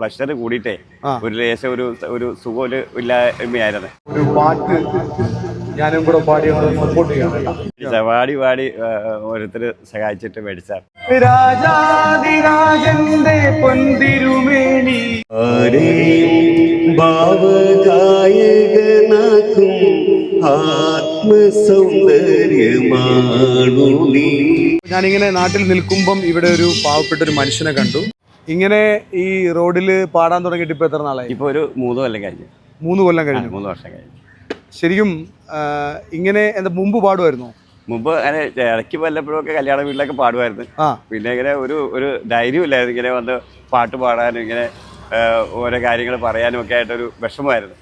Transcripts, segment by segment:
Pressure കൂടിയിട്ടേ ഒരു ലേശം ഒരു സുഖം ഇല്ലായ്മയായിരുന്നു. ഒരു പാട്ട് ഞാനും കൂടെ പാടി സപ്പോർട്ട് ചെയ്യാം. പാടി പാടി ഓരോരുത്തർ സഹായിച്ചിട്ട് മേടിച്ചാൽ രാജാതിരാജന്റെ പൊന്തിരുമേനി ഭാവഗായകനാക്കും ആത്മസൗന്ദര്യമാണു നീ. ഞാനിങ്ങനെ നാട്ടിൽ നിൽക്കുമ്പം ഇവിടെ ഒരു പാവപ്പെട്ട ഒരു മനുഷ്യനെ കണ്ടു. ഇങ്ങനെ ഈ റോഡിൽ പാടാൻ തുടങ്ങിയിട്ട് ഇപ്പൊ എത്ര നാളായി? ഇപ്പൊ ഒരു 3 കൊല്ലം കഴിഞ്ഞു. 3 കൊല്ലം കഴിഞ്ഞു. 3 വർഷം കഴിഞ്ഞു. ശരിക്കും ഇങ്ങനെ എന്താ മുമ്പ് പാടുമായിരുന്നോ? മുമ്പ് അങ്ങനെ ഇടയ്ക്ക് വല്ലപ്പോഴൊക്കെ കല്യാണ വീട്ടിലൊക്കെ പാടുമായിരുന്നു. പിന്നെ ഇങ്ങനെ ഒരു ധൈര്യമില്ലായിരുന്നു ഇങ്ങനെ വന്ന് പാട്ട് പാടാനും ഇങ്ങനെ ഓരോ കാര്യങ്ങൾ പറയാനും ഒക്കെ ആയിട്ടൊരു വിഷമമായിരുന്നു.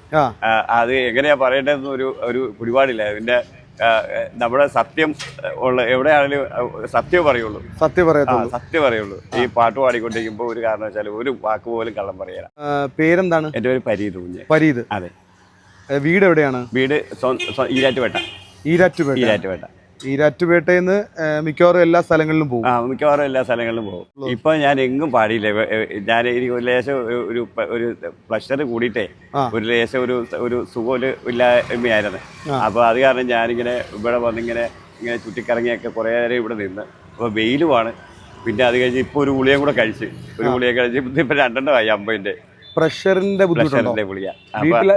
അത് എങ്ങനെയാ പറയേണ്ടതെന്ന് ഒരു പിടിപാടില്ല. പിന്നെ നമ്മുടെ സത്യം ഉള്ള എവിടെയാണെങ്കിലും സത്യം പറയുള്ളൂ. സത്യം പറയുള്ളൂ. ഈ പാട്ട് പാടിക്കൊണ്ടിരിക്കുമ്പോൾ ഒരു കാരണവശാലും ഒരു വാക്ക് പോലും കള്ളം പറയാ. പേരെന്താണ്? എൻ്റെ പേര് പരീത് കുഞ്ഞ്. പരീത്. അതെ. വീട് എവിടെയാണ്? വീട് ഈരാറ്റുപേട്ട. ഈരാറ്റുപേട്ടയിൽ നിന്ന് മിക്കവാറും എല്ലാ സ്ഥലങ്ങളിലും പോകും. മിക്കവാറും എല്ലാ സ്ഥലങ്ങളിലും പോകും. ഇപ്പൊ ഞാൻ എങ്ങും പാടിയില്ല. ഞാൻ എനിക്ക് ഒരു ലേശം ഒരു പ്രഷർ കൂടിയിട്ടേ ഒരു ലേശം ഒരു സുഖം ഇല്ലായ്മയായിരുന്നു. അപ്പൊ അത് കാരണം ഞാനിങ്ങനെ ഇവിടെ വന്നിങ്ങനെ ചുറ്റിക്കറങ്ങിയൊക്കെ കുറെ നേരം ഇവിടെ നിന്ന്. അപ്പൊ വെയിലുമാണ്. പിന്നെ അത് കഴിഞ്ഞ് ഇപ്പൊ ഒരു ഗുളിയും കൂടെ കഴിച്ച് ഇപ്പൊ 2 ആയി 50-ന്റെ പ്രഷറിന്റെ ഗുളിക.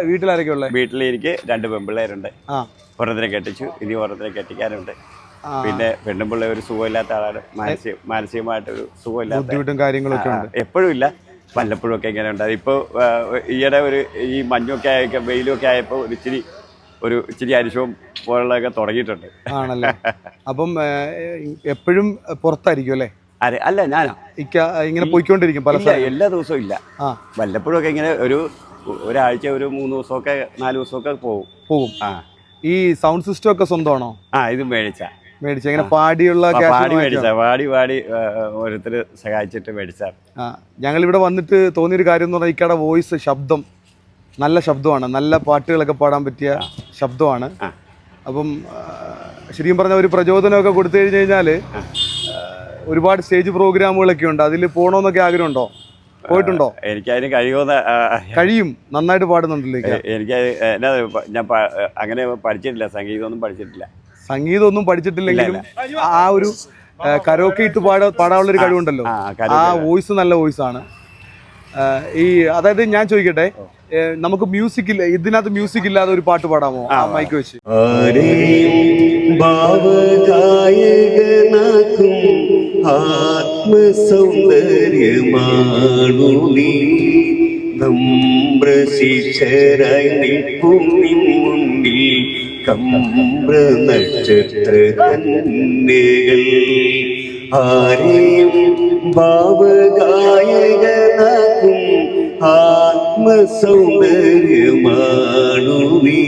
വീട്ടിലാരൊക്കെ ഉള്ളത്? വീട്ടിൽ എനിക്ക് 2 പെൺപിള്ളേരുണ്ട്. ഒരെണ്ണത്തിനെ കെട്ടിച്ചു. ഇനി ഒരെണ്ണത്തിനെ കെട്ടിക്കാനുണ്ട്. പിന്നെ പെണ്ണുപിള്ള ഒരു സുഖമില്ലാത്ത ആളാണ്. മാനസികമായിട്ടൊരു സുഖമില്ലാത്ത ബുദ്ധിമുട്ടും കാര്യങ്ങളൊക്കെ ഉണ്ട്. എപ്പോഴും ഇല്ല, വല്ലപ്പോഴും ഒക്കെ ഇങ്ങനെ ഉണ്ട്. ഇപ്പോൾ ഈയിടെ ഈ മഞ്ഞൊക്കെ വെയിലൊക്കെ ആയപ്പോൾ ഇച്ചിരി അരിശവും പോലുള്ളതൊക്കെ തുടങ്ങിയിട്ടുണ്ട്. ആണല്ലേ? അപ്പം എപ്പോഴും പുറത്തായിരിക്കും അല്ലേ? അല്ല, ഞാനാ ഇങ്ങനെ പോയിക്കൊണ്ടിരിക്കും പല എല്ലാ ദിവസവും ഇല്ല. വല്ലപ്പോഴും ഒക്കെ ഇങ്ങനെ ഒരാഴ്ച ഒരു 3 ദിവസമൊക്കെ 4 ദിവസമൊക്കെ പോകും. ഈ സൗണ്ട് സിസ്റ്റം ഒക്കെ സ്വന്തമാണോ? ഇത് മേടിച്ച ഇങ്ങനെ പാടി ഓരോരുത്തർ സഹായിച്ചിട്ട് മേടിച്ചാൽ. ഞങ്ങളിവിടെ വന്നിട്ട് തോന്നിയൊരു കാര്യം എന്ന് പറഞ്ഞാൽ ഇക്കടെ വോയിസ് ശബ്ദം നല്ല ശബ്ദമാണ്. നല്ല പാട്ടുകളൊക്കെ പാടാൻ പറ്റിയ ശബ്ദമാണ്. അപ്പം ശരിക്കും പറഞ്ഞാൽ ഒരു പ്രചോദനമൊക്കെ കൊടുത്തു കഴിഞ്ഞു കഴിഞ്ഞാൽ ഒരുപാട് സ്റ്റേജ് പ്രോഗ്രാമുകളൊക്കെ ഉണ്ട്. അതിൽ പോകണമെന്നൊക്കെ ആഗ്രഹമുണ്ടോ? പോയിട്ടുണ്ടോ? എനിക്കതിന് കഴിയും. നന്നായിട്ട് പാടുന്നുണ്ടല്ലോ. എനിക്ക് ഞാൻ അങ്ങനെ പഠിച്ചിട്ടില്ല. സംഗീതമൊന്നും പഠിച്ചിട്ടില്ലെങ്കിലും ആ ഒരു കരോക്കെ ഇട്ട് പാടാനുള്ളൊരു കഴിവുണ്ടല്ലോ. ആ വോയിസ് നല്ല വോയിസാണ്. അതായത് ഞാൻ ചോദിക്കട്ടെ, നമുക്ക് മ്യൂസിക് ഇല്ല, ഇതിനകത്ത് മ്യൂസിക് ഇല്ലാതെ ഒരു പാട്ട് പാടാമോ? മൈക്ക് വെച്ച് ആത്മസൗന്ദര്യമാണു നീ. നമ്രശിശരായി നിൽക്കും മുന്നിൽ കമ്പ്ര നക്ഷത്ര കന്യകൾ. ആരെയും ഭാവഗായകനാക്കും ആത്മസൗന്ദര്യമാണു നീ.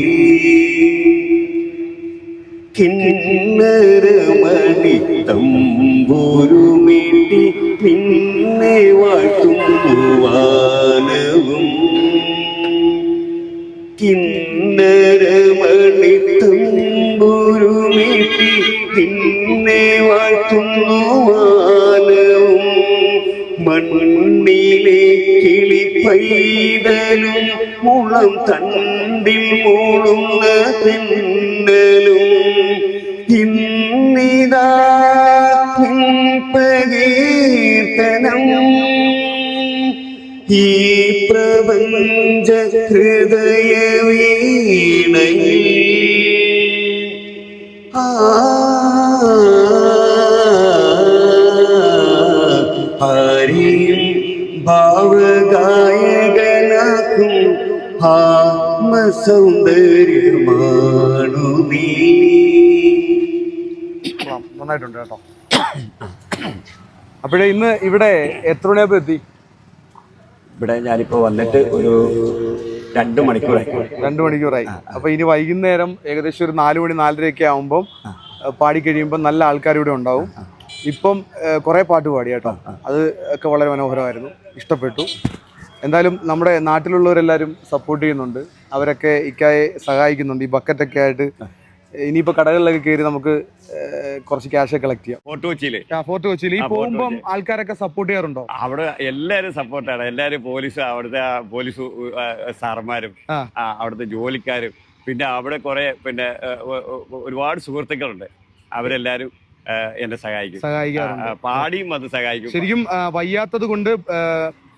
കിന്നരമണി തമ്പുരുമീട്ടി നിന്നെ വാഴ്ത്തുന്നു വാനവും. കിന്നരമണി തമ്പുരുമീട്ടി നിന്നെ വാഴ്ത്തുന്നു വാനവും. മണ്ണിലെ കിളി പൈതലും മുളം തണ്ടിൽ മൂളുന്ന തെന്നലും ഇന്നിതാ പ്രകീർത്തനം ഈ പ്രപഞ്ച ഹൃദയ വീണയിൽ. ആരെയും ഭാവഗായകനാക്കും ആത്മസൗന്ദര്യമാണു നീ. നന്നായിട്ടുണ്ട് കേട്ടോ. അപ്പോഴേ ഇന്ന് ഇവിടെ എത്ര മണിയാകുമ്പോൾ എത്തി? ഇവിടെ ഞാനിപ്പോൾ വന്നിട്ട് ഒരു 2 മണിക്കൂറായി. അപ്പോൾ ഇനി വൈകുന്നേരം ഏകദേശം ഒരു 4 മണി 4:30 ആകുമ്പം പാടിക്കഴിയുമ്പോൾ നല്ല ആൾക്കാരിവിടെ ഉണ്ടാവും. ഇപ്പം കുറേ പാട്ട് പാടി കേട്ടോ. അത് ഒക്കെ വളരെ മനോഹരമായിരുന്നു, ഇഷ്ടപ്പെട്ടു. എന്തായാലും നമ്മുടെ നാട്ടിലുള്ളവരെല്ലാവരും സപ്പോർട്ട് ചെയ്യുന്നുണ്ട്. അവരൊക്കെ ഇക്കായെ സഹായിക്കുന്നുണ്ട്. ഈ ബക്കറ്റൊക്കെ ആയിട്ട് ഇനിയിപ്പോൾ കടകളിലൊക്കെ കയറി നമുക്ക് കുറച്ച് ക്യാഷ് കളക്ട് ചെയ്യാം. ഫോർട്ട് കൊച്ചിയില് ഫോർട്ട് കൊച്ചിയിൽ ഈ പോകുമ്പോൾ ആൾക്കാരൊക്കെ സപ്പോർട്ട് ചെയ്യാറുണ്ടോ? അവിടെ എല്ലാവരും സപ്പോർട്ടാണ്. എല്ലാവരും പോലീസ്, അവിടുത്തെ പോലീസ് സാറന്മാരും അവിടുത്തെ ജോലിക്കാരും, പിന്നെ അവിടെ കുറെ പിന്നെ ഒരുപാട് സുഹൃത്തുക്കളുണ്ട്. അവരെല്ലാരും എന്നെ സഹായിക്കാറുണ്ട്. പാടിയും അത് സഹായിക്കും. ശരിക്കും വയ്യാത്തത് കൊണ്ട്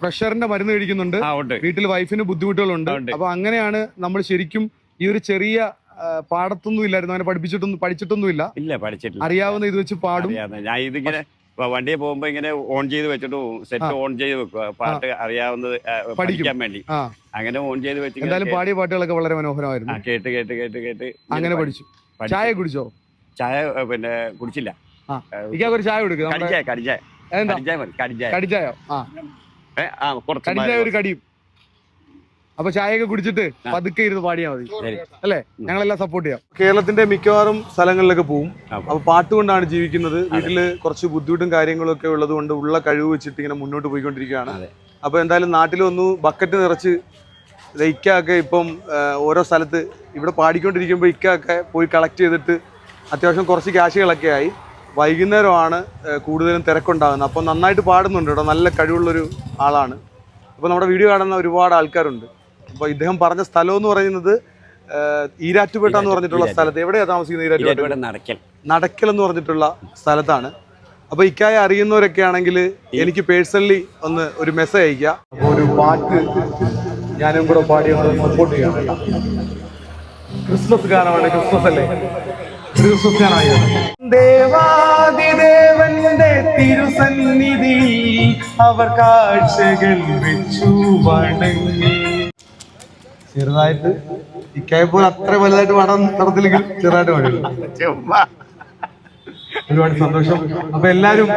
പ്രഷറിന്റെ മരുന്ന് കഴിക്കുന്നുണ്ട്. വീട്ടിൽ വൈഫിന് ബുദ്ധിമുട്ടുകളുണ്ട്. അപ്പൊ അങ്ങനെയാണ് നമ്മൾ ശരിക്കും ഈ ഒരു ചെറിയ പാടത്തൊന്നും ഇല്ലായിരുന്നു, അങ്ങനെ പഠിച്ചിട്ടൊന്നുമില്ല. ഇല്ല, പഠിച്ചിട്ടില്ല. അറിയാവുന്ന ഇത് വെച്ച് പാടും. ഞാൻ ഇതിങ്ങനെ വണ്ടിയെ പോകുമ്പോ ഇങ്ങനെ ഓൺ ചെയ്ത് വെച്ചിട്ട് സെറ്റ് ഓൺ ചെയ്ത് വെക്കുക, പാട്ട് അറിയാവുന്നത് പഠിക്കാൻ വേണ്ടി. അങ്ങനെ ഓൺ ചെയ്ത് വെച്ച് എന്തായാലും പാടിയ പാട്ടുകളൊക്കെ വളരെ മനോഹരമായിരുന്നു. കേട്ട് കേട്ട് കേട്ട് കേട്ട് അങ്ങനെ പഠിച്ചു. ചായ കുടിച്ചോ? ചായ പിന്നെ കുടിച്ചില്ല. ഒരു ചായ കൊടുക്കുക. കടിച്ചായോ? കടിച്ചായ ഒരു കടിയും. അപ്പൊ ചായയൊക്കെ കുടിച്ചിട്ട് പതുക്കെ ഇരുന്ന് പാടിയാൽ മതി അല്ലേ? ഞങ്ങളെല്ലാം സപ്പോർട്ട് ചെയ്യാം. കേരളത്തിന്റെ മിക്കവാറും സ്ഥലങ്ങളിലൊക്കെ പോവും. അപ്പൊ പാട്ടുകൊണ്ടാണ് ജീവിക്കുന്നത്. വീട്ടില് കുറച്ച് ബുദ്ധിമുട്ടും കാര്യങ്ങളും ഒക്കെ ഉള്ളത് കൊണ്ട് ഉള്ള കഴിവ് വെച്ചിട്ട് ഇങ്ങനെ മുന്നോട്ട് പോയിക്കൊണ്ടിരിക്കുകയാണ്. അപ്പൊ എന്തായാലും നാട്ടിൽ വന്നു ബക്കറ്റ് നിറച്ച് ഇക്കൊക്കെ ഇപ്പം ഓരോ സ്ഥലത്ത് ഇവിടെ പാടിക്കൊണ്ടിരിക്കുമ്പോൾ ഇക്കൊക്കെ പോയി കളക്ട് ചെയ്തിട്ട് അത്യാവശ്യം കുറച്ച് ക്യാഷുകളൊക്കെ ആയി. വൈകുന്നേരമാണ് കൂടുതലും തിരക്കുണ്ടാകുന്നത്. അപ്പോൾ നന്നായിട്ട് പാടുന്നുണ്ട് കേട്ടോ, നല്ല കഴിവുള്ളൊരു ആളാണ്. അപ്പോൾ നമ്മുടെ വീഡിയോ കാണുന്ന ഒരുപാട് ആൾക്കാരുണ്ട്. അപ്പോൾ ഇദ്ദേഹം പറഞ്ഞ സ്ഥലം എന്ന് പറയുന്നത് ഈരാറ്റുപേട്ട എന്ന് പറഞ്ഞിട്ടുള്ള സ്ഥലത്ത്. എവിടെയാണ് താമസിക്കുന്നത്? ഈരാറ്റുപേട്ട നടക്കൽ എന്ന് പറഞ്ഞിട്ടുള്ള സ്ഥലത്താണ്. അപ്പോൾ ഇക്കായെ അറിയുന്നവരൊക്കെ ആണെങ്കിൽ എനിക്ക് പേഴ്സണലി ഒരു മെസ്സേജ് അയക്കുക. അപ്പോൾ ഒരു പാട്ട് ഞാനും കൂടെ പാടി സപ്പോർട്ട് ചെയ്യാം. ക്രിസ്മസ് ഗാനമാണ്. ക്രിസ്മസ് അല്ലേ? ദേവാദിദേവന്റെ തിരുസന്നിധി അവർ കാഴ്ചകൾ വെച്ചു വണങ്ങി. ചെറുതായിട്ട് ഇക്കായപ്പോൾ അത്ര വലുതായിട്ട് പാടാൻ നടത്തില്ലെങ്കിൽ ചെറുതായിട്ട് പാടില്ല. ഒരുപാട് സന്തോഷം. അപ്പൊ എല്ലാരും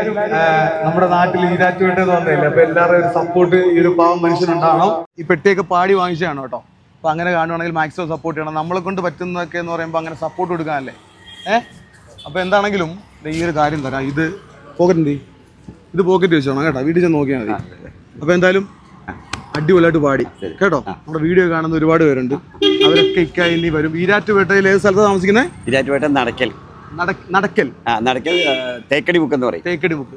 നമ്മുടെ നാട്ടിൽ ഈരാറ്റുപേട്ടെന്ന് വന്നതല്ലേ, അപ്പൊ എല്ലാവരും ഒരു സപ്പോർട്ട് ഈ ഒരു പാവം മനുഷ്യനുണ്ടാവണം. ഈ പെട്ടിയൊക്കെ പാടി വാങ്ങിച്ചതാണ് കേട്ടോ. അപ്പൊ അങ്ങനെ കാണുവാണെങ്കിൽ മാക്സിമം സപ്പോർട്ട് ചെയ്യണം. നമ്മളെ കൊണ്ട് പറ്റുന്നതൊക്കെ എന്ന് പറയുമ്പോൾ അങ്ങനെ സപ്പോർട്ട് കൊടുക്കാനല്ലേ. അപ്പൊ എന്താണെങ്കിലും ഈ ഒരു കാര്യം തരാം. ഇത് പോക്കറ്റ് വെച്ചോണം കേട്ടോ, വീട്ടിൽ ചെന്ന് നോക്കിയാൽ മതി. അപ്പൊ എന്തായാലും അടിപൊളിയായിട്ട് പാടി കേട്ടോ. നമ്മുടെ വീഡിയോ കാണുന്ന ഒരുപാട് പേരുണ്ട്. അവരൊക്കെ ഇക്കായി വരും. ഈരാറ്റുപേട്ടയിൽ ഏത് സ്ഥലത്താണ് താമസിക്കുന്നത്? ഈരാറ്റുപേട്ട നടക്കൽ. നടക്കൽ തേക്കടി ബുക്ക് എന്ന് പറയും. തേക്കടി ബുക്ക്.